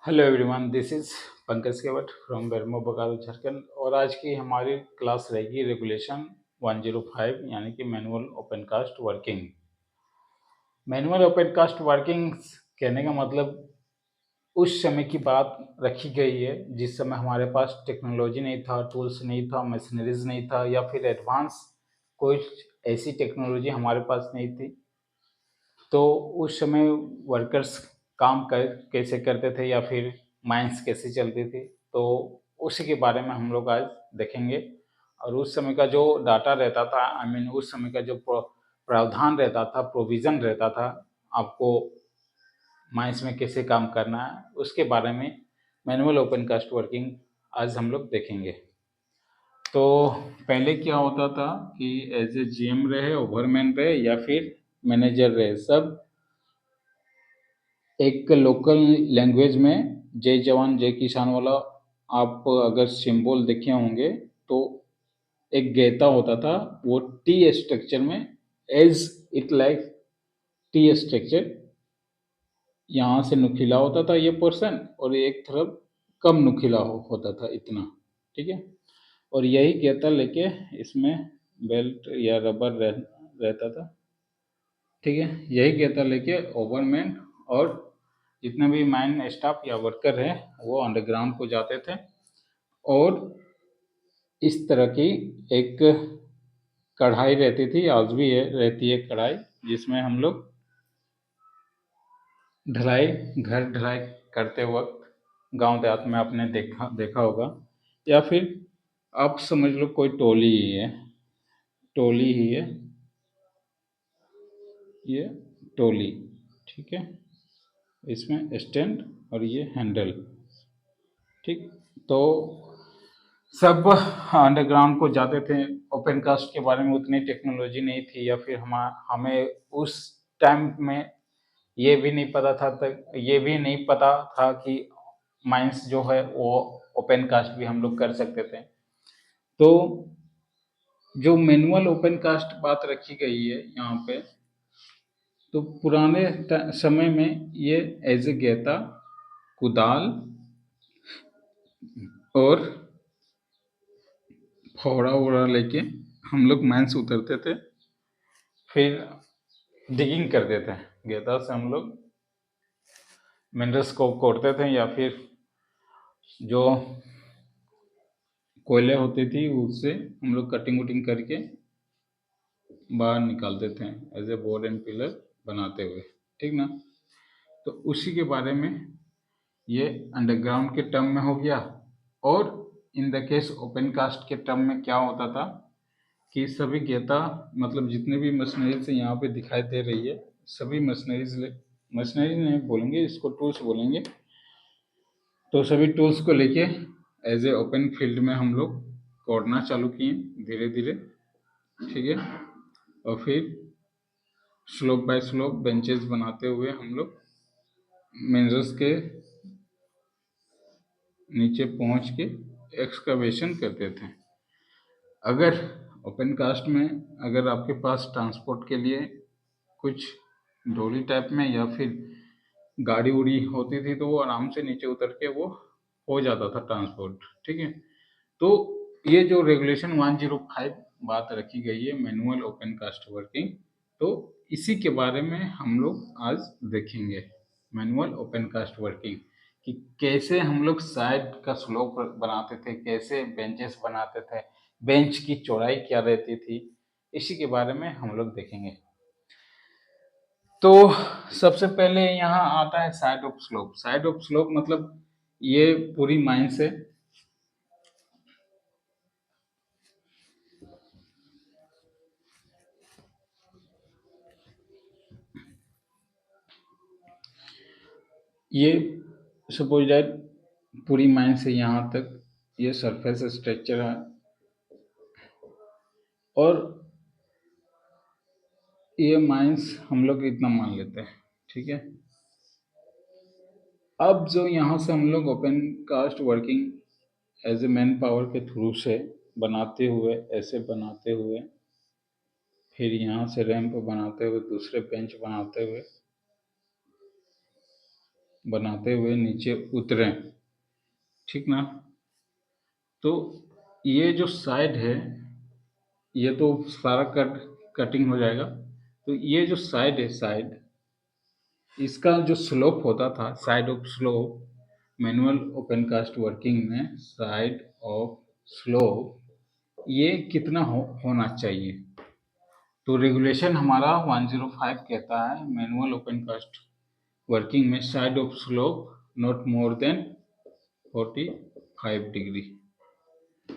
Hello everyone, this is Pankaj Kewat from Bermo Bagal Jharkhand. और आज की हमारी क्लास रहेगी रेगुलेशन 105 यानी कि manual open cast working. Manual open cast working कहने का मतलब उस समय की बात रखी गई है जिस समय हमारे पास टेक्नोलॉजी नहीं था, टूल्स नहीं था, मशीनरीज नहीं था, या फिर एडवांस कोई ऐसी टेक्नोलॉजी हमारे पास नहीं थी। तो उस समय वर्कर्स काम कैसे करते थे या फिर माइंस कैसे चलती थी, तो उसी के बारे में हम लोग आज देखेंगे। और उस समय का जो डाटा रहता था, उस समय का जो प्रावधान रहता था, प्रोविज़न रहता था, आपको माइंस में कैसे काम करना है, उसके बारे में मैनुअल ओपन कास्ट वर्किंग आज हम लोग देखेंगे। तो पहले क्या होता था कि एज ए जीएम रहे, ओवरमैन रहे या फिर मैनेजर रहे, सब एक लोकल लैंग्वेज में जय जवान जय किसान वाला आप अगर सिंबल देखे होंगे तो एक गेता होता था, वो टी स्ट्रक्चर में, as it like T structure, यहाँ से नुकीला होता था ये पोर्शन और एक तरफ कम नुकीला होता था इतना। ठीक है। और यही गेता लेके इसमें बेल्ट या रबर रहता था। ठीक है। यही गेता लेके ओवरमैन और जितने भी माइन स्टाफ या वर्कर है वो अंडरग्राउंड को जाते थे। और इस तरह की एक कढ़ाई रहती थी, आज भी रहती है कढ़ाई, जिसमें हम लोग ढलाई, घर ढलाई करते वक्त गांव देहात में आपने देखा देखा होगा, या फिर आप समझ लो कोई टोली ही है, टोली ही है ये, टोली। ठीक है। इसमें स्टैंड और ये हैंडल। ठीक। तो सब अंडरग्राउंड को जाते थे। ओपन कास्ट के बारे में उतनी टेक्नोलॉजी नहीं थी, या फिर हमें उस टाइम में ये भी नहीं पता था कि माइंस जो है वो ओपन कास्ट भी हम लोग कर सकते थे। तो जो मैनुअल ओपन कास्ट बात रखी गई है यहाँ पे, तो पुराने समय में ये एज ए गेता, कुदाल और फावड़ा वोड़ा लेके हम लोग माइंस उतरते थे, फिर डिगिंग करते थे। गेता से हम लोग मिनरल्स को कोड़ते थे, या फिर जो कोयले होती थी उससे हम लोग कटिंग वटिंग करके बाहर निकालते थे as a board and pillar बनाते हुए। ठीक ना। तो उसी के बारे में ये अंडरग्राउंड के टर्म में हो गया। और in the case open cast के टर्म में क्या होता था कि सभी गेता, मतलब जितने भी मशीनरीज यहाँ पे दिखाई दे रही है, सभी मशीनरीज नहीं बोलेंगे इसको, टूल्स बोलेंगे। तो सभी टूल्स को लेके एज ए ओपन फील्ड में हम लोग कोड़ना चालू किए धीरे धीरे। ठीक है। और फिर स्लोप बाय स्लोप बेंचेस बनाते हुए हम लोग मिनरल्स के नीचे पहुंच के एक्सकवेशन करते थे। अगर ओपन कास्ट में अगर आपके पास ट्रांसपोर्ट के लिए कुछ डोली टाइप में या फिर गाड़ी उड़ी होती थी, तो वो आराम से नीचे उतर के वो हो जाता था ट्रांसपोर्ट। ठीक है। तो ये जो रेगुलेशन 105 बात रखी गई है मैनुअल ओपन कास्ट वर्किंग, तो इसी के बारे में हम लोग आज देखेंगे। मैनुअल ओपन कास्ट वर्किंग कि कैसे हम लोग साइड का स्लोप बनाते थे, कैसे बेंचेस बनाते थे, बेंच की चौड़ाई क्या रहती थी, इसी के बारे में हम लोग देखेंगे। तो सबसे पहले यहाँ आता है side of slope. Side of slope मतलब ये पूरी माइन से ये सपोज दैट पूरी माइन से यहाँ तक ये सरफेस स्ट्रक्चर है, और ये माइंस हम लोग इतना मान लेते हैं। ठीक है। अब जो यहाँ से हम लोग open cast working as a man power के थ्रू से बनाते हुए, ऐसे बनाते हुए, फिर यहाँ से रैंप बनाते हुए, दूसरे बेंच बनाते हुए, बनाते हुए नीचे उतरें, ठीक ना। तो ये जो साइड है ये तो सारा कटिंग हो जाएगा। तो ये जो साइड है, साइड इसका जो स्लोप होता था, side of slope manual open cast working में साइड ऑफ स्लोप ये कितना होना चाहिए। तो रेगुलेशन हमारा 105 कहता है मैनुअल ओपन कास्ट वर्किंग में side of slope not more than 45 degree.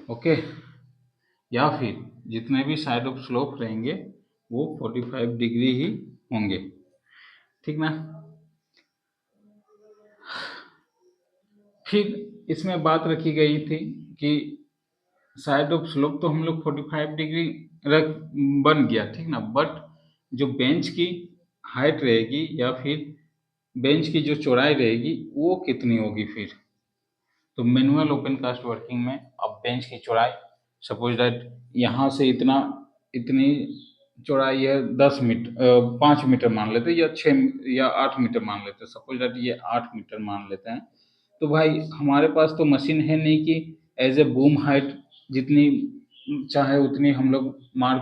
Okay, या फिर जितने भी साइड ऑफ स्लोप रहेंगे वो 45 डिग्री ही होंगे, ठीक ना। फिर इसमें बात रखी गई थी कि साइड ऑफ स्लोप तो हम लोग 45 डिग्री रख बन गया, ठीक ना। बट जो बेंच की हाइट रहेगी या फिर बेंच की जो चौड़ाई रहेगी वो कितनी होगी फिर। तो मैनुअल ओपन कास्ट वर्किंग में अब बेंच की चौड़ाई सपोज दैट यहाँ से इतना इतनी चौड़ाई है 5 मीटर मान लेते हैं, या 6 या 8 मीटर मान लेते हैं। सपोज दैट ये 8 मीटर मान लेते हैं। तो भाई हमारे पास तो मशीन है नहीं कि एज ए बूम हाइट जितनी चाहे उतनी हम लोग माल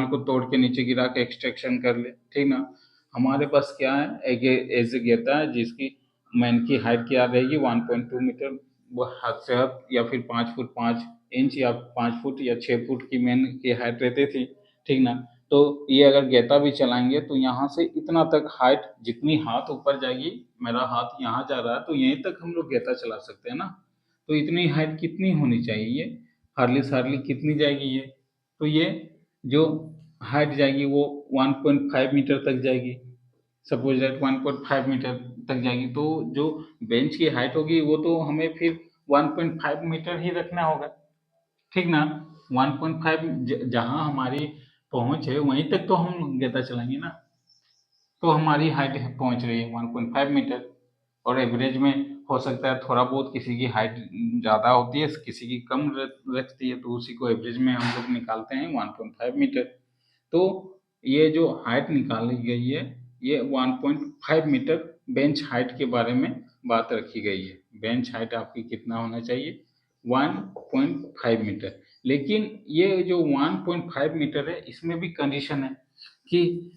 को तोड़ के नीचे गिरा के एक्सट्रैक्शन कर ले, ठीक ना। हमारे पास क्या है, एक एज ए गेता है जिसकी मैन की हाइट क्या रहेगी 1.2 मीटर, वो हाथ से हाथ, या फिर 5 फुट 5 इंच या 5 फुट या 6 फुट की मैन की हाइट रहती थी, ठीक ना। तो ये अगर गेता भी चलाएंगे तो यहाँ से इतना तक हाइट, जितनी हाथ ऊपर जाएगी, मेरा हाथ यहाँ जा रहा है तो यहीं तक हम लोग गेता चला सकते हैं ना। तो इतनी हाइट कितनी होनी चाहिए, हार्डली हार्डली कितनी जाएगी ये। तो ये जो हाइट जाएगी वो 1.5 मीटर तक जाएगी। सपोज दैट 1.5 मीटर तक जाएगी, तो जो बेंच की हाइट होगी वो तो हमें फिर 1.5 मीटर ही रखना होगा, ठीक ना। 1.5 जहाँ हमारी पहुंच है वहीं तक तो हम गेंदा चलाएंगे ना। तो हमारी हाइट पहुंच रही है 1.5 मीटर, और एवरेज में हो सकता है थोड़ा बहुत किसी की हाइट ज़्यादा होती है, किसी की कम रखती है, तो उसी को एवरेज में हम लोग निकालते हैं 1.5 मीटर। तो ये जो हाइट निकाली गई है ये 1.5 मीटर बेंच हाइट के बारे में बात रखी गई है। बेंच हाइट आपकी कितना होना चाहिए, 1.5 मीटर। लेकिन ये जो 1.5 मीटर है इसमें भी कंडीशन है कि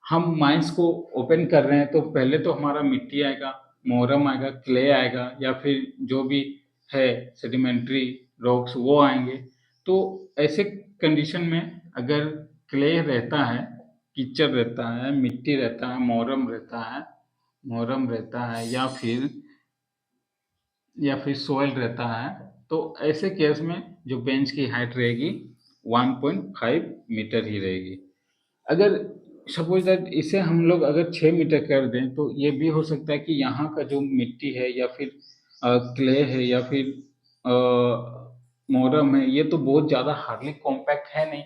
हम माइंस को ओपन कर रहे हैं तो पहले तो हमारा मिट्टी आएगा, मोरम आएगा, क्ले आएगा, या फिर जो भी है सेडिमेंट्री रॉक्स वो आएंगे। तो ऐसे कंडीशन में अगर क्ले रहता है, कीचड़ रहता है, मिट्टी रहता है, मोरम रहता है या फिर सोयल रहता है, तो ऐसे केस में जो बेंच की हाइट रहेगी 1.5 मीटर ही रहेगी। अगर सपोज दैट इसे हम लोग अगर 6 मीटर कर दें तो ये भी हो सकता है कि यहाँ का जो मिट्टी है या फिर क्ले है या फिर मोरम है, ये तो बहुत ज़्यादा हार्डली कॉम्पैक्ट है नहीं।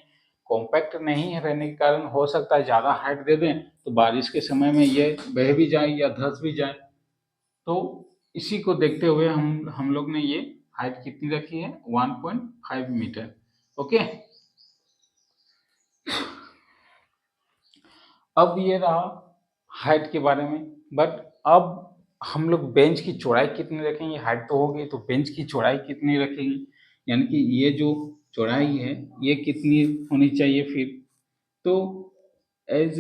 कॉम्पैक्ट नहीं रहने के कारण हो सकता है ज़्यादा हाइट दे दें तो बारिश के समय में ये बह भी जाए या धंस भी जाए। तो इसी को देखते हुए हम लोग ने ये हाइट कितनी रखी है, 1.5 मीटर। ओके, अब ये रहा हाइट के बारे में। बट अब हम लोग बेंच की चौड़ाई कितनी रखेंगे, हाइट तो हो गई, तो बेंच की चौड़ाई कितनी रखेंगे, यानी कि ये जो चौड़ाई है ये कितनी होनी चाहिए फिर। तो एज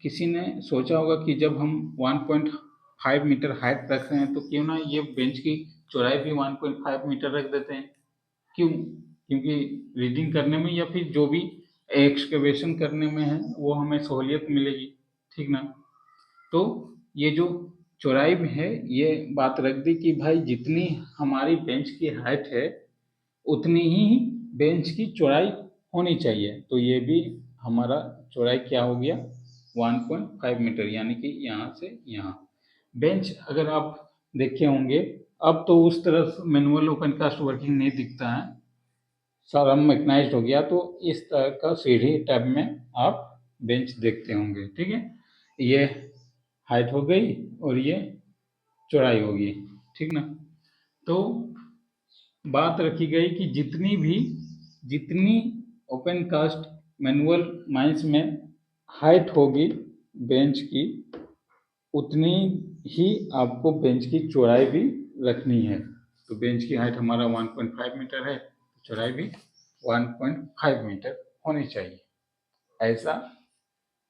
किसी ने सोचा होगा कि जब हम 1.5 मीटर हाइट रख रहे हैं तो क्यों ना ये बेंच की चौड़ाई भी 1.5 मीटर रख देते हैं। क्यों, क्योंकि रीडिंग करने में या फिर जो भी एक्सकवेशन करने में है वो हमें सहूलियत मिलेगी, ठीक ना। तो ये जो चौड़ाई में है ये बात रख दी कि भाई जितनी हमारी बेंच की हाइट है उतनी ही बेंच की चौड़ाई होनी चाहिए। तो ये भी हमारा चौड़ाई क्या हो गया, 1.5 मीटर, यानी कि यहाँ से यहाँ। बेंच अगर आप देखे होंगे अब तो उस तरह मैनुअल ओपन कास्ट वर्किंग नहीं दिखता है, सारा मैकेनाइज्ड हो गया। तो इस तरह का सीढ़ी टाइप में आप बेंच देखते होंगे, ठीक है। ये हाइट हो गई और ये चौड़ाई होगी, ठीक ना। तो बात रखी गई कि जितनी ओपन कास्ट मैनुअल माइंस में हाइट होगी बेंच की उतनी ही आपको बेंच की चौड़ाई भी रखनी है। तो बेंच की हाइट हमारा 1.5 मीटर है, चौड़ाई भी 1.5 मीटर होनी चाहिए। ऐसा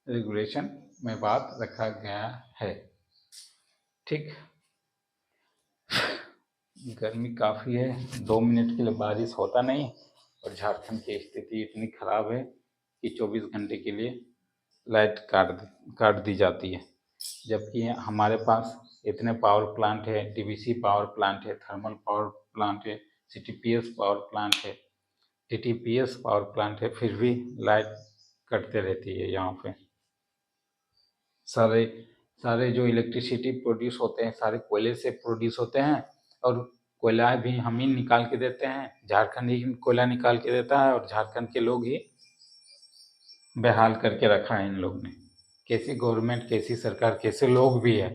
रेगुलेशन में बात रखा गया है। ठीक, गर्मी काफ़ी है, 2 मिनट के लिए बारिश होता नहीं, और झारखंड की स्थिति इतनी खराब है कि 24 घंटे के लिए लाइट काट दी जाती है। जबकि हमारे पास इतने पावर प्लांट है, डीवीसी पावर प्लांट है, थर्मल पावर प्लांट है, सीटीपीएस पावर प्लांट है, टीटीपीएस पावर प्लांट है, फिर भी लाइट कटते रहती है। यहाँ पे सारे सारे जो इलेक्ट्रिसिटी प्रोड्यूस होते हैं सारे कोयले से प्रोड्यूस होते हैं, और कोयला भी हम ही निकाल के देते हैं। झारखंड ही कोयला निकाल के देता है, और झारखंड के लोग ही बेहाल करके रखा है इन लोग ने। कैसी गवर्नमेंट, कैसी सरकार, कैसे लोग भी है।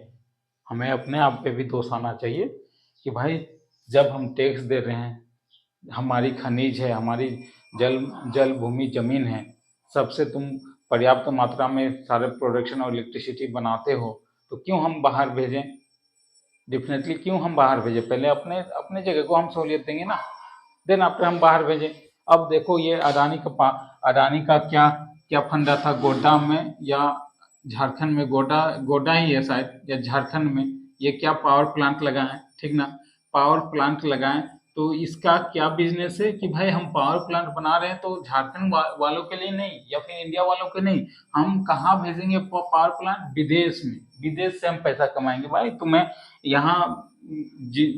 हमें अपने आप पे भी दोष आना चाहिए कि भाई जब हम टैक्स दे रहे हैं, हमारी खनिज है, हमारी जल जल भूमि जमीन है, सबसे तुम पर्याप्त मात्रा में सारे प्रोडक्शन और इलेक्ट्रिसिटी बनाते हो, तो क्यों हम बाहर भेजें? डेफिनेटली क्यों हम बाहर भेजें? पहले अपने अपने जगह को हम सहूलियत देंगे ना, देन आफ्टर हम बाहर भेजें। अब देखो ये अडानी का क्या क्या फंडा था गोड्डा में, या झारखंड में, गोड्डा गोड्डा ही है शायद, या झारखंड में ये क्या पावर प्लांट लगाएं, ठीक ना, पावर प्लांट लगाएं। तो इसका क्या बिजनेस है कि भाई हम पावर प्लांट बना रहे हैं तो झारखंड वालों के लिए नहीं, या फिर इंडिया वालों के नहीं, हम कहाँ भेजेंगे पावर प्लांट? विदेश में। विदेश से हम पैसा कमाएंगे। भाई तुम्हें यहाँ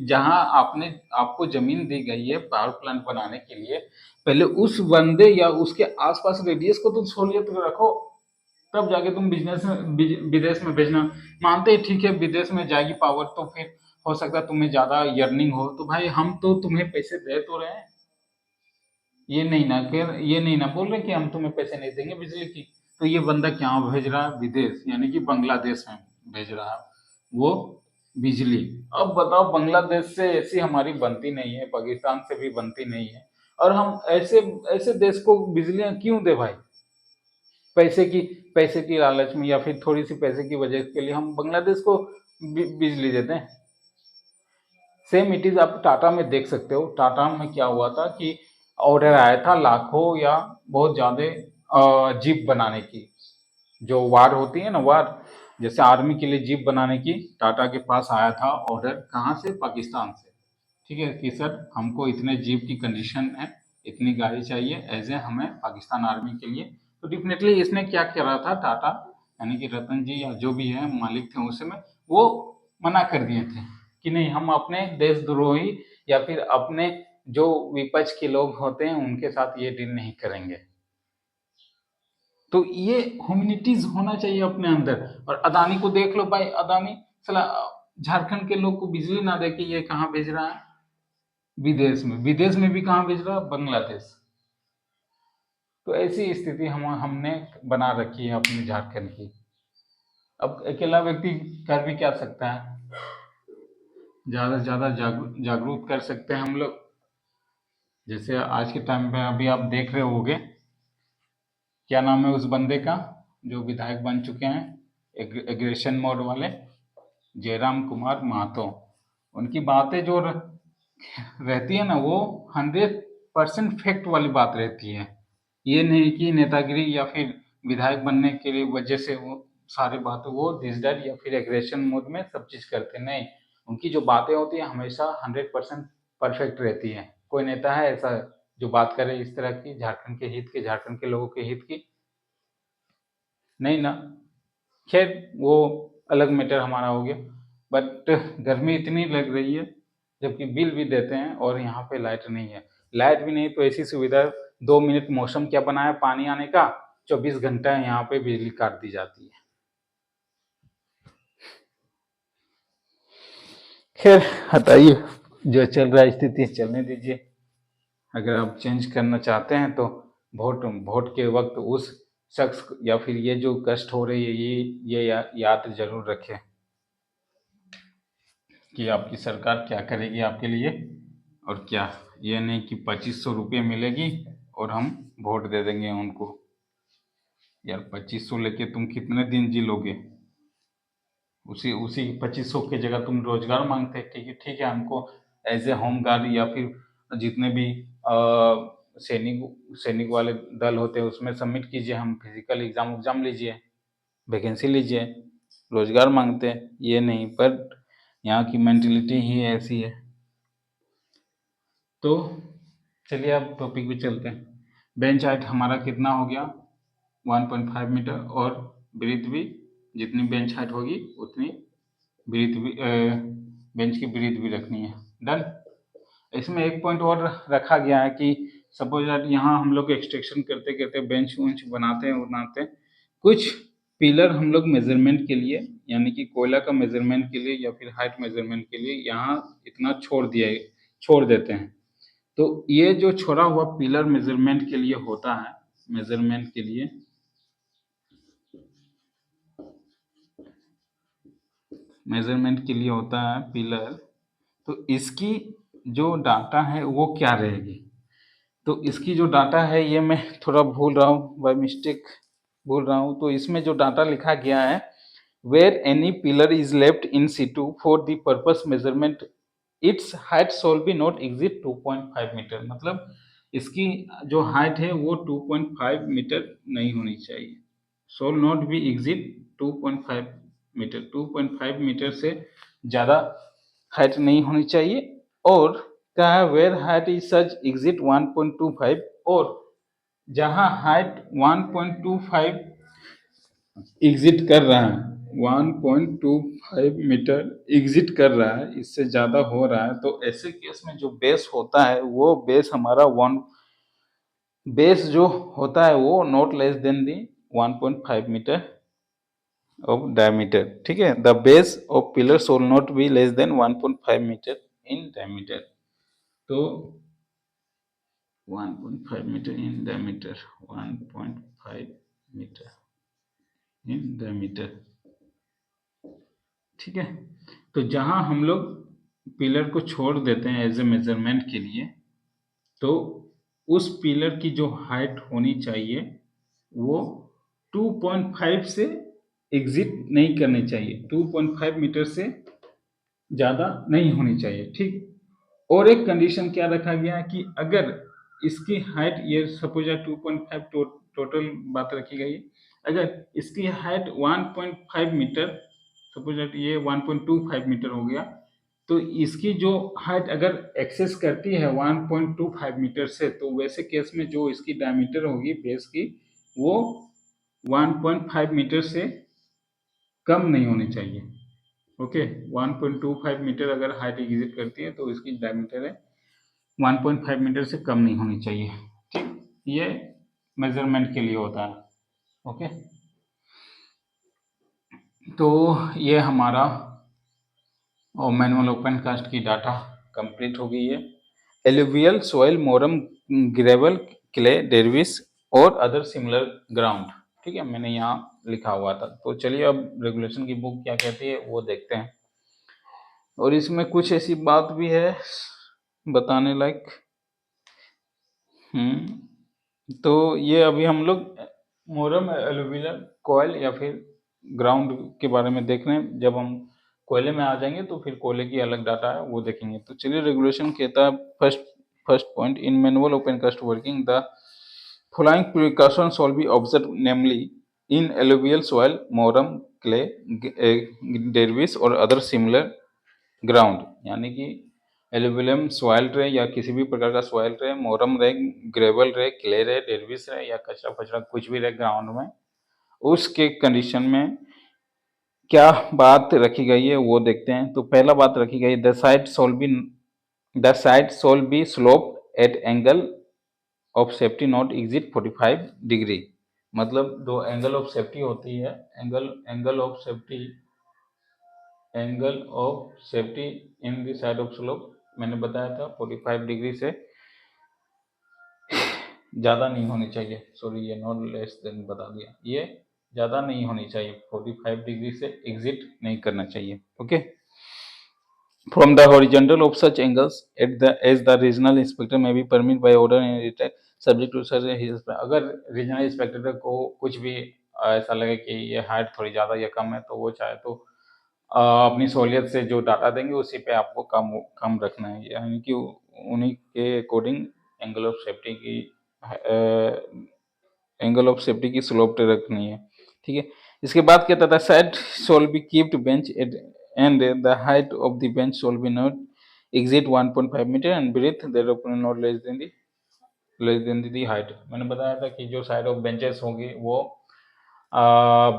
जहाँ आपको जमीन दी गई है पावर प्लांट बनाने के लिए, पहले उस बंदे या उसके आसपास रेडियस को तो सहूलियत रखो, तब जाके तुम बिजनेस में विदेश में भेजना। मानते हैं ठीक है विदेश में जाएगी पावर तो फिर हो सकता है तुम्हें ज्यादा अर्निंग हो, तो भाई हम तो तुम्हें पैसे दे तो रहे हैं, ये नहीं ना बोल रहे कि हम तुम्हें पैसे नहीं देंगे बिजली की। तो ये बंदा क्या भेज रहा है? विदेश, यानी कि बांग्लादेश में भेज रहा है वो बिजली। अब बताओ, बांग्लादेश से ऐसी हमारी बनती नहीं है, पाकिस्तान से भी बनती नहीं है, और हम ऐसे ऐसे देश को बिजलियां क्यों दे भाई? पैसे की पैसे की लालच में, या फिर थोड़ी सी पैसे की वजह के लिए हम बांग्लादेश को बिजली देते हैं। सेम इट इज आप टाटा में देख सकते हो। टाटा में क्या हुआ था कि ऑर्डर आया था लाखों या बहुत ज्यादा जीप बनाने की, जो वार होती है ना, वार जैसे आर्मी के लिए जीप बनाने की टाटा के पास आया था ऑर्डर। कहाँ से? पाकिस्तान से। ठीक है कि सर हमको इतने जीप की कंडीशन है, इतनी गाड़ी चाहिए एज ए हमें पाकिस्तान आर्मी के लिए। तो डेफिनेटली इसने क्या करा था टाटा, यानी कि रतन जी या जो भी है मालिक थे उस समय, वो मना कर दिए थे कि नहीं, हम अपने देशद्रोही या फिर अपने जो विपक्ष के लोग होते हैं उनके साथ ये डील नहीं करेंगे। तो ये ह्यूमैनिटीज होना चाहिए अपने अंदर। और अदानी को देख लो भाई, अदानी साला झारखंड के लोग को बिजली ना दे के ये कहाँ भेज रहा है? विदेश में। विदेश में भी कहाँ भेज रहा है? बांग्लादेश। तो ऐसी स्थिति हमने बना रखी है अपने झारखंड की। अब अकेला व्यक्ति कर भी क्या सकता है? ज्यादा से ज्यादा जागरूक कर सकते हैं हम लोग। जैसे आज के टाइम पे अभी आप देख रहे होगे, क्या नाम है उस बंदे का जो विधायक बन चुके हैं, एग्रेशन मोड वाले, जयराम कुमार महतो। उनकी बातें जो रहती है ना, वो 100% फैक्ट वाली बात रहती है। ये नहीं कि नेतागिरी या फिर विधायक बनने के लिए वजह से वो सारी बातें वो डिसडर या फिर एग्रेशन मोड में सब चीज करते नहीं। उनकी जो बातें होती है हमेशा 100% परफेक्ट रहती है। कोई नेता है ऐसा जो बात करे इस तरह की झारखंड के हित की, झारखंड के लोगों के हित की? नहीं ना। खैर वो अलग मैटर हमारा हो गया। बट गर्मी इतनी लग रही है, जबकि बिल भी देते हैं और यहाँ पे लाइट नहीं है। लाइट भी नहीं तो ऐसी सुविधा, 2 मिनट मौसम क्या बनाया पानी आने का, 24 घंटा यहाँ पे बिजली काट दी जाती है। खैर हटाइए, जो चल रहा है स्थिति चलने दीजिए। अगर आप चेंज करना चाहते हैं तो वोट वोट के वक्त उस शख्स या फिर ये जो कष्ट हो रही है ये याद जरूर रखें कि आपकी सरकार क्या करेगी आपके लिए और क्या। ये नहीं कि 2500 रुपये मिलेगी और हम वोट दे देंगे उनको। यार 2500 लेके तुम कितने दिन जी लोगे? उसी उसी 2500 की जगह तुम रोजगार मांगते हैं, ठीक है, ठीक है, हमको एज ए होम गार्ड या फिर जितने भी सैनिक वाले दल होते हैं उसमें सबमिट कीजिए, हम फिजिकल एग्जाम लीजिए, वैकेंसी लीजिए, रोजगार मांगते हैं, ये नहीं। पर यहाँ की मेंटेलिटी ही ऐसी है। तो चलिए अब टॉपिक पे चलते हैं। बेंच हाइट हमारा कितना हो गया, 1.5 मीटर, और ब्रीथ भी जितनी बेंच हाइट होगी उतनी ब्रीथ भी बेंच की ब्रीथ भी रखनी है। डन। इसमें एक पॉइंट और रखा गया है कि सपोज दैट यहाँ हम लोग एक्सट्रैक्शन करते करते बेंच वेंच बनाते हैं कुछ पिलर हम लोग मेजरमेंट के लिए, यानी कि कोयला का मेजरमेंट के लिए या फिर हाइट मेजरमेंट के लिए यहाँ इतना छोड़ देते हैं। तो ये जो छोड़ा हुआ पिलर मेजरमेंट के लिए होता है, मेजरमेंट के लिए होता है पिलर, तो इसकी जो डाटा है वो क्या रहेगी। तो इसकी जो डाटा है, ये मैं थोड़ा भूल रहा हूँ, बाय मिस्टेक भूल रहा हूँ। तो इसमें जो डाटा लिखा गया है, where any pillar is left in situ for the purpose measurement its height shall be not exceed 2.5 metre. मतलब इसकी जो हाइट है वो 2.5 मीटर नहीं होनी चाहिए। Shall not be exceed 2.5 metre, 2.5 metre से ज़्यादा हाइट नहीं होनी चाहिए। और क्या है, where height is such exceed 1.25, और जहां हाइट 1.25 एग्जिट कर रहा है, 1.25 मीटर एग्जिट कर रहा है, इससे ज्यादा हो रहा है, तो ऐसे केस में जो बेस होता है वो बेस हमारा बेस जो होता है वो not less than the 1.5 metre of diameter. ठीक है, the base of pillar shall not be less than 1.5 metre in diameter. तो 1.5 metre in diameter, 1.5 metre in diameter. ठीक है, तो जहां हम लोग पिलर को छोड़ देते हैं एज ए मेजरमेंट के लिए, तो उस पिलर की जो हाइट होनी चाहिए वो 2.5 से एग्जिट नहीं करनी चाहिए, 2.5 मीटर से ज़्यादा नहीं होनी चाहिए। ठीक। और एक कंडीशन क्या रखा गया है कि अगर इसकी हाइट, ये सपोज 2.5 टोटल बात रखी गई है, अगर इसकी हाइट 1.5 मीटर, सपोज ये 1.25 मीटर हो गया, तो इसकी जो हाइट अगर एक्सेस करती है 1.25 मीटर से, तो वैसे केस में जो इसकी डायमीटर होगी बेस की, वो 1.5 मीटर से कम नहीं होनी चाहिए। ओके, 1.25 मीटर अगर हाइट एग्जिट करती है तो इसकी डायमीटर है 1.5 मीटर से कम नहीं होनी चाहिए। ठीक, ये मेजरमेंट के लिए होता है। ओके, तो ये हमारा और मैनुअल ओपन कास्ट की डाटा कंप्लीट हो गई है। एलुवियल सॉइल, मोरम, ग्रेवल, क्ले, डेरविस और अदर सिमिलर ग्राउंड। ठीक है, मैंने यहाँ लिखा हुआ था। तो चलिए अब रेगुलेशन की बुक क्या कहती है वो देखते हैं। और इसमें कुछ ऐसी बात भी है बताने लायक। तो ये अभी हम लोग मोरम, एलुवियल, कॉयल या फिर ग्राउंड के बारे में देख रहे हैं। जब हम कोयले में आ जाएंगे तो फिर कोयले की अलग डाटा है वो देखेंगे। तो चलिए, रेगुलेशन कहता है first point, in manual open cast working the following precaution shall be observe, namely in alluvial soil, moorum, clay, debris और अदर सिमिलर ग्राउंड। यानी कि एलुविलियम सॉइल रहे या किसी भी प्रकार का सॉइल रहे, मोरम रहे, ग्रेवल रहे, क्ले रहे, डेरविस रहे या कचरा फचरा कुछ भी रहे ग्राउंड में, उसके कंडीशन में क्या बात रखी गई है वो देखते हैं। तो पहला बात रखी गई, the side shall be slope at angle of safety not exit 45 degree. मतलब दो एंगल ऑफ सेफ्टी होती है, angle of safety in the side of slope मैंने बताया था 45 डिग्री से ज़्यादा नहीं होनी चाहिए। सॉरी, ये नॉट लेस देन बता दिया, ये ज़्यादा नहीं होनी चाहिए, 45 डिग्री से एग्जिट नहीं करना चाहिए। Okay, from the horizontal of such angles at the edge the regional inspector may be permit by order in return subject to such his. अगर रीजनल इंस्पेक्टर को कुछ भी ऐसा लगे कि ये हाइट थोड़ी ज़्यादा या कम है, तो वो चाहे तो अपनी सहूलियत से जो डाटा देंगे उसी पे आपको कम रखना है, यानी कि उन्हीं के अकॉर्डिंग एंगल ऑफ सेफ्टी की स्लोप रखनी है। ठीक है, इसके बाद क्या था, side shall be kept bench and the height of the bench shall be not exceed 1.5 metre and breadth thereof not less than the height. मैंने बताया था कि जो साइड ऑफ बेंचेस होगी वो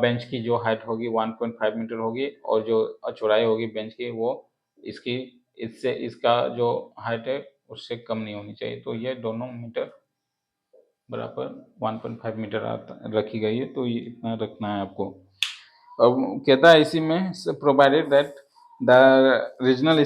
बेंच की जो हाइट होगी 1.5 मीटर होगी, और जो चौड़ाई होगी बेंच की वो इसकी इसका जो हाइट है उससे कम नहीं होनी चाहिए। तो ये दोनों मीटर बराबर 1.5 मीटर रखी गई है, तो ये इतना रखना है आपको। अब कहता है इसी में provided that the regional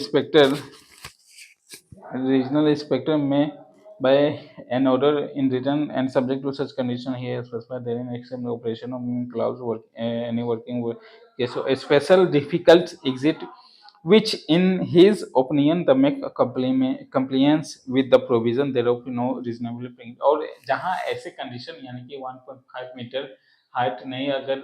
inspector में by an order in written and subject to such condition he has specified therein except the operation of clouds work any working with okay, so a special difficult exit which in his opinion the make a compliance with the provision thereof no reasonably bring। और जहां ऐसे condition यानी कि 1.5 metre height नहीं अगर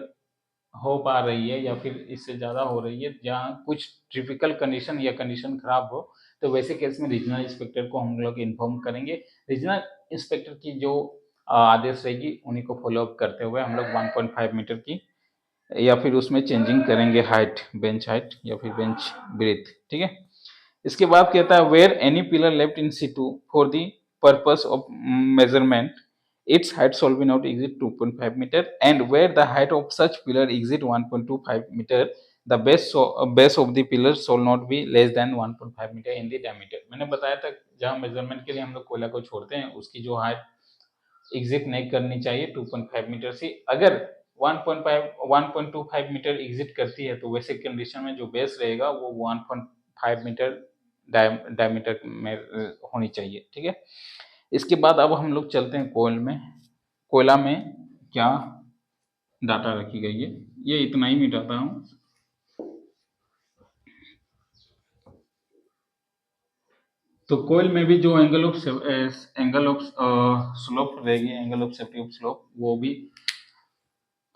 हो पा रही है या फिर इससे ज़्यादा हो रही है, जहाँ कुछ डिफिकल्ट कंडीशन या कंडीशन खराब हो, तो वैसे केस में रीजनल इंस्पेक्टर को हम लोग इन्फॉर्म करेंगे। रीजनल इंस्पेक्टर की जो आदेश रहेगी उन्हीं को फॉलो अप करते हुए हम लोग 1.5 मीटर की या फिर उसमें चेंजिंग करेंगे हाइट, बेंच हाइट या फिर बेंच ब्रेथ। ठीक है, इसके बाद कहता है where any pillar left in situ for the purpose of measurement its height shall be not exceed 2.5 meter and where the height of such pillar exceed 1.25 meter the base of the pillar shall not be less than 1.5 meter in the diameter। मैंने बताया था जहाँ measurement के लिए हम लोग कोयला को छोड़ते हैं उसकी जो हाइट एग्जिट नहीं करनी चाहिए 2.5 मीटर से। अगर 1.25 मीटर एग्जिट करती है तो वैसे कंडीशन में जो बेस रहेगा वो 1.5 मीटर डायमीटर में होनी चाहिए। ठीक है, इसके बाद अब हम लोग चलते हैं कोयला में क्या डाटा रखी गई है, ये इतना ही मिटाता हूँ। तो कोयल में भी जो एंगल ऑफ स्लोप रहेगी, angle of safety of slope, वो भी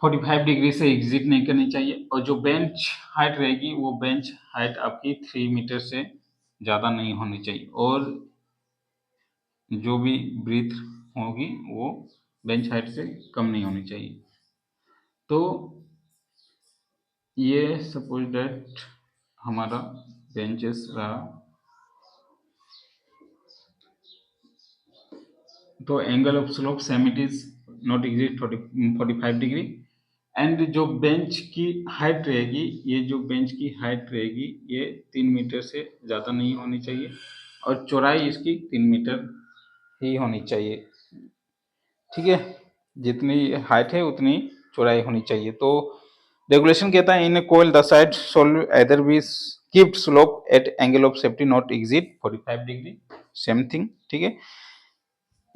45 डिग्री से एग्जिट नहीं करनी चाहिए, और जो बेंच हाइट रहेगी वो बेंच हाइट आपकी 3 मीटर से ज़्यादा नहीं होनी चाहिए, और जो भी ब्रीथ होगी वो बेंच हाइट से कम नहीं होनी चाहिए। तो ये सपोज दैट हमारा बेंचेस रहा, तो angle of slope same it is not exit 45 degree, and जो बेंच की हाइट रहेगी, ये जो बेंच की हाइट रहेगी ये 3 मीटर से ज़्यादा नहीं होनी चाहिए, और चौड़ाई इसकी 3 मीटर ही होनी चाहिए। ठीक है, जितनी हाइट है उतनी चौड़ाई होनी चाहिए। तो रेगुलेशन कहता है in coal the side shall either be kept slope at angle of safety not exit 45 degree, same thing. ठीक है,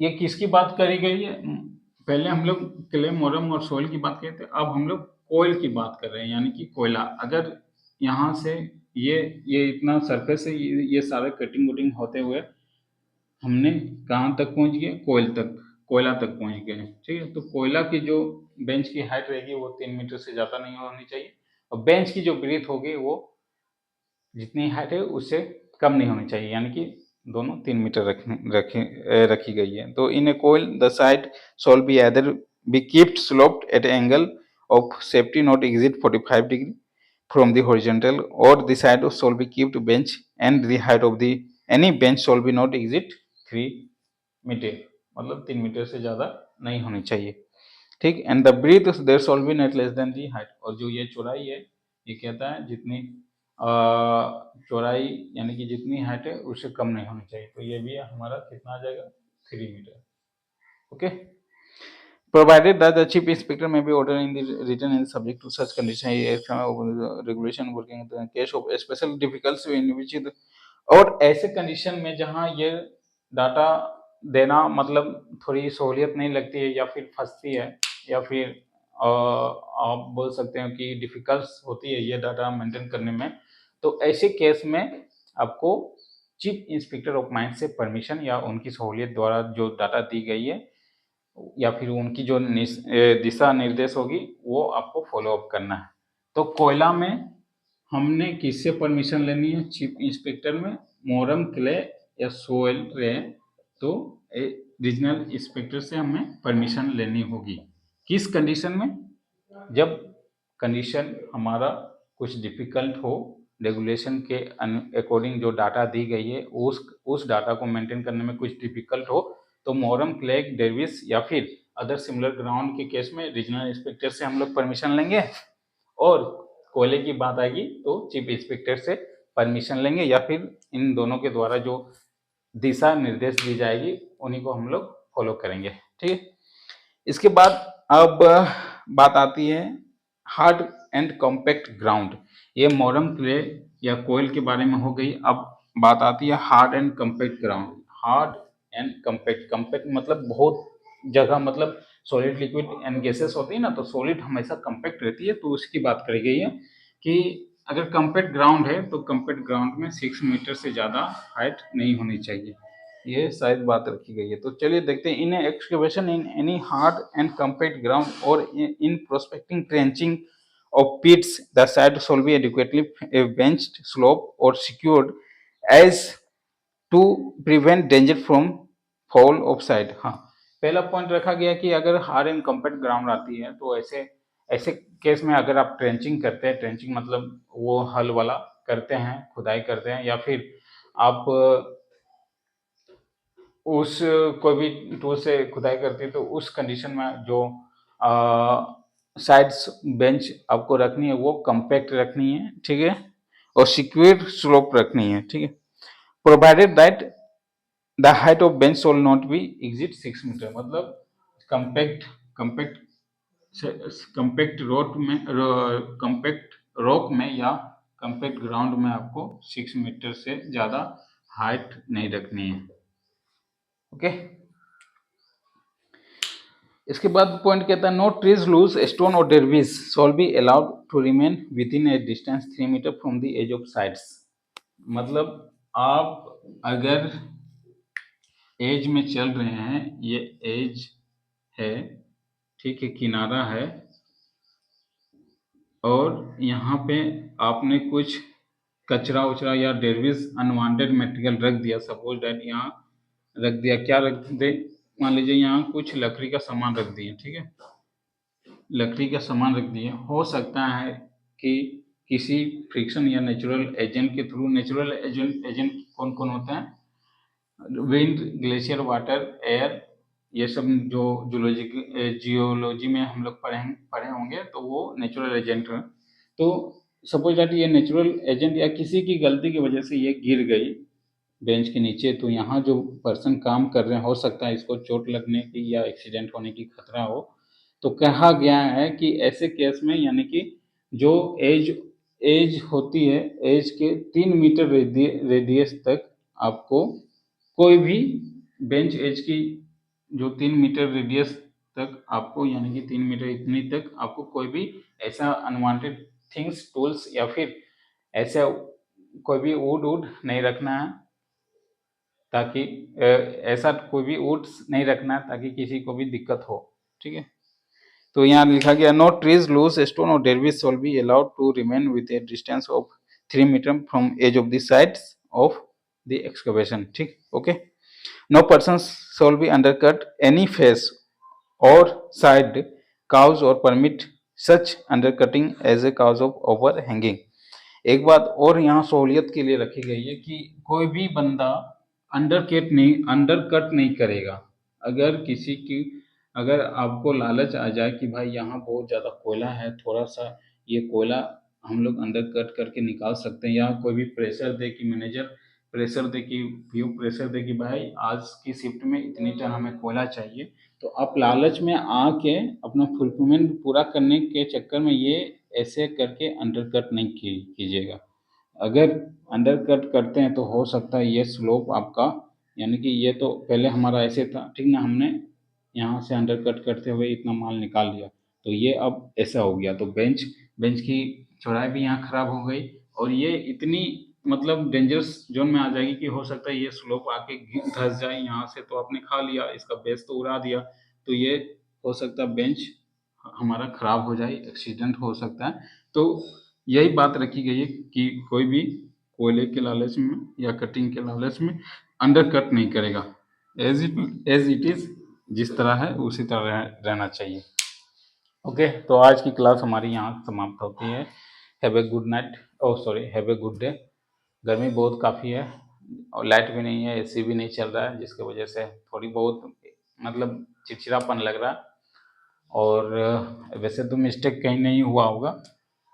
ये किसकी बात करी गई है, पहले हम लोग क्ले मोरम और सोइल की बात करते थे, अब हम लोग कोयल की बात कर रहे हैं, यानी कि कोयला। अगर यहाँ से ये इतना सरफेस है, ये सारे कटिंग वटिंग होते हुए हमने कहाँ तक पहुँच गए, कोयला तक पहुँच गए। ठीक है, तो कोयला की जो बेंच की हाइट रहेगी वो 3 मीटर से ज़्यादा नहीं होनी चाहिए, और बेंच की जो ब्रीथ होगी वो जितनी हाइट है उससे कम नहीं होनी चाहिए, यानी कि दोनों 3 मीटर रखी गई है। तो in a coal the side shall be either be kept sloped at angle of safety not exit 45 degree from the horizontal, or the side of shall be kept bench and the height of the any bench shall be not exceed 3 metre, मतलब 3 metre से ज़्यादा नहीं होनी चाहिए। ठीक, and the breadth there shall be not less than the height, और जो ये चौड़ाई है ये कहता है जितनी चौड़ाई यानी कि जितनी हाइट है उससे कम नहीं होनी चाहिए। तो ये भी हमारा कितना आ जाएगा, 3 metre. Okay, provided that the chief inspector may be ordered in the written and subject to such condition regulation working in the case of a special difficulty in which और ऐसे कंडीशन में जहाँ ये डाटा देना मतलब थोड़ी सहूलियत नहीं लगती है या फिर फंसती है, या फिर आप बोल सकते हैं कि डिफिकल्ट होती है ये डाटा मेंटेन करने में, तो ऐसे केस में आपको चीफ इंस्पेक्टर ऑफ माइंस से परमिशन या उनकी सहूलियत द्वारा जो डाटा दी गई है या फिर उनकी जो दिशा निर्देश होगी वो आपको फॉलो अप करना है। तो कोयला में हमने किससे परमिशन लेनी है चीफ इंस्पेक्टर में? मोरम क्ले या सोयल रे, तो रीजनल इंस्पेक्टर से हमें परमिशन लेनी होगी। किस कंडीशन में? जब कंडीशन हमारा कुछ डिफिकल्ट हो, रेगुलेशन के अकॉर्डिंग जो डाटा दी गई है उस डाटा को मेंटेन करने में कुछ डिफिकल्ट हो, तो मोरम क्लेग डेविस या फिर अदर सिमिलर ग्राउंड के केस में रीजनल इंस्पेक्टर से हम लोग परमिशन लेंगे, और कोयले की बात आएगी तो चीफ इंस्पेक्टर से परमिशन लेंगे, या फिर इन दोनों के द्वारा जो दिशा निर्देश दी जाएगी उन्हीं को हम लोग फॉलो करेंगे। ठीक है, इसके बाद अब बात आती है हार्ड एंड कॉम्पैक्ट ग्राउंड। ये मोरम क्ले या कोयल के बारे में हो गई। अब बात आती है hard and compact ground. Hard and compact, compact मतलब बहुत जगह, मतलब सॉलिड लिक्विड एंड गैसेस होती है ना, तो सॉलिड हमेशा कॉम्पैक्ट रहती है, तो उसकी बात करी गई है कि अगर कॉम्पैक्ट ग्राउंड है तो कॉम्पैक्ट ग्राउंड में 6 मीटर से ज़्यादा हाइट नहीं होनी चाहिए, ये शायद बात रखी गई है। तो चलिए देखते हैं, in excavation in any hard and compact ground और in prospecting trenching of pits, the site should be adequately benched, slope or secured as to prevent danger from fall of site। हाँ, पहला पॉइंट रखा गया कि अगर hard and compact ground आती है तो ऐसे ऐसे केस में अगर आप ट्रेंचिंग करते हैं, ट्रेंचिंग मतलब वो हल वाला करते हैं, खुदाई करते हैं, या फिर आप उस कोई भी टूल से खुदाई करती है, तो उस कंडीशन में जो साइड्स बेंच आपको रखनी है वो कम्पैक्ट रखनी है, ठीक है, और सिक्योर स्लोप रखनी है, ठीक है, provided that the height of bench shall not be exceed 6 metre. मतलब कम्पैक्ट कम्पैक्ट कम्पैक्ट रोड में कम्पैक्ट रॉक में या कम्पैक्ट ग्राउंड में आपको 6 मीटर से ज़्यादा हाइट नहीं रखनी है। ओके, इसके बाद पॉइंट कहता है नो ट्रीज लूज स्टोन और debris shall be allowed to remain within a distance 3 metre from the edge of sides. मतलब आप अगर एज में चल रहे हैं, ये एज है, ठीक है, किनारा है, और यहाँ पे आपने कुछ कचरा उचरा या डेरबीज अनवांटेड मटेरियल रख दिया, सपोज डैट यहाँ रख दिया, क्या रख दे, मान लीजिए यहाँ कुछ लकड़ी का सामान रख दिए, ठीक है, लकड़ी का सामान रख दिए, हो सकता है कि किसी फ्रिक्शन या नेचुरल एजेंट के थ्रू, नेचुरल एजेंट एजेंट कौन कौन होता है? विंड, ग्लेशियर, वाटर, एयर, ये सब जो जियोलॉजी में हम लोग पढ़े होंगे, तो वो नेचुरल एजेंट है। तो सपोज दैट ये नेचुरल एजेंट या किसी की गलती की वजह से ये गिर गई बेंच के नीचे, तो यहाँ जो पर्सन काम कर रहे हैं, हो सकता है इसको चोट लगने की या एक्सीडेंट होने की खतरा हो। तो कहा गया है कि ऐसे केस में, यानी कि जो एज एज होती है, एज के 3 मीटर रेडियस तक आपको कोई भी बेंच एज की जो 3 मीटर रेडियस तक आपको, यानी कि 3 मीटर इतनी तक आपको कोई भी ऐसा अनवांटेड थिंग्स, टूल्स या फिर ऐसा कोई भी वुड नहीं रखना है, ताकि ऐसा कोई भी वुड्स नहीं रखना है ताकि किसी को भी दिक्कत हो, ठीक है। तो यहाँ लिखा गया नो ट्रीज लूज स्टोन और debris shall be allowed to remain with a distance of 3 metre from edge of the sides of the excavation, ठीक, okay. No person shall be undercut any face और side cause और permit such undercutting as a cause of overhanging. एक बात और यहाँ सहूलियत के लिए रखी गई है कि कोई भी बंदा अंडरकट नहीं करेगा। अगर किसी की, अगर आपको लालच आ जाए कि भाई यहाँ बहुत ज़्यादा कोयला है, थोड़ा सा ये कोयला हम लोग अंडरकट करके निकाल सकते हैं, या कोई भी प्रेशर दे कि मैनेजर प्रेशर दे कि व्यू प्रेशर दे कि भाई आज की शिफ्ट में इतनी टन हमें कोयला चाहिए, तो आप लालच में आके अपना फुलफिलमेंट पूरा करने के चक्कर में ये ऐसे करके अंडरकट नहीं कीजिएगा। अगर अंडरकट करते हैं तो हो सकता है ये स्लोप आपका, यानी कि ये तो पहले हमारा ऐसे था, ठीक ना, हमने यहाँ से अंडरकट करते हुए इतना माल निकाल लिया, तो ये अब ऐसा हो गया, तो बेंच बेंच की चौड़ाई भी यहाँ खराब हो गई, और ये इतनी मतलब डेंजरस जोन में आ जाएगी कि हो सकता है ये स्लोप आके धंस जाए यहाँ से, तो आपने खा लिया, इसका बेस तो उड़ा दिया, तो ये हो सकता है बेंच हमारा खराब हो जाए, एक्सीडेंट हो सकता है। तो यही बात रखी गई है कि कोई भी कोयले के लालच में या कटिंग के लालच में अंडर कट नहीं करेगा। एज इट इज जिस तरह है उसी तरह रहना चाहिए। ओके, तो आज की क्लास हमारी यहाँ समाप्त होती है। Have a good night, oh sorry, have a good day. गर्मी बहुत काफ़ी है और लाइट भी नहीं है, एसी भी नहीं चल रहा है, जिसकी वजह से थोड़ी बहुत मतलब चिड़चिड़ापन लग रहा है। और वैसे तो मिस्टेक कहीं नहीं हुआ होगा,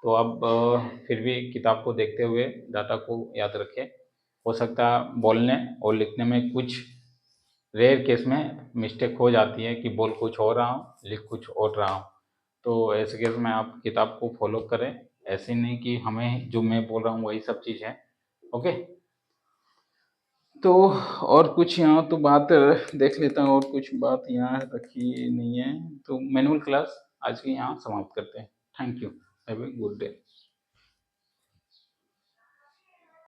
तो अब फिर भी किताब को देखते हुए डाटा को याद रखें। हो सकता है बोलने और लिखने में कुछ रेयर केस में मिस्टेक हो जाती है कि बोल कुछ और रहा हूँ, लिख कुछ और रहा हूँ। तो ऐसे केस में आप किताब को फॉलो करें, ऐसे नहीं कि हमें जो मैं बोल रहा हूँ वही सब चीज़ है। ओके, तो और कुछ यहाँ तो बात देख लेता हूँ, और कुछ बात यहाँ रखी नहीं है, तो मैनुअल क्लास आज की यहाँ समाप्त करते हैं। Thank you, have a good day.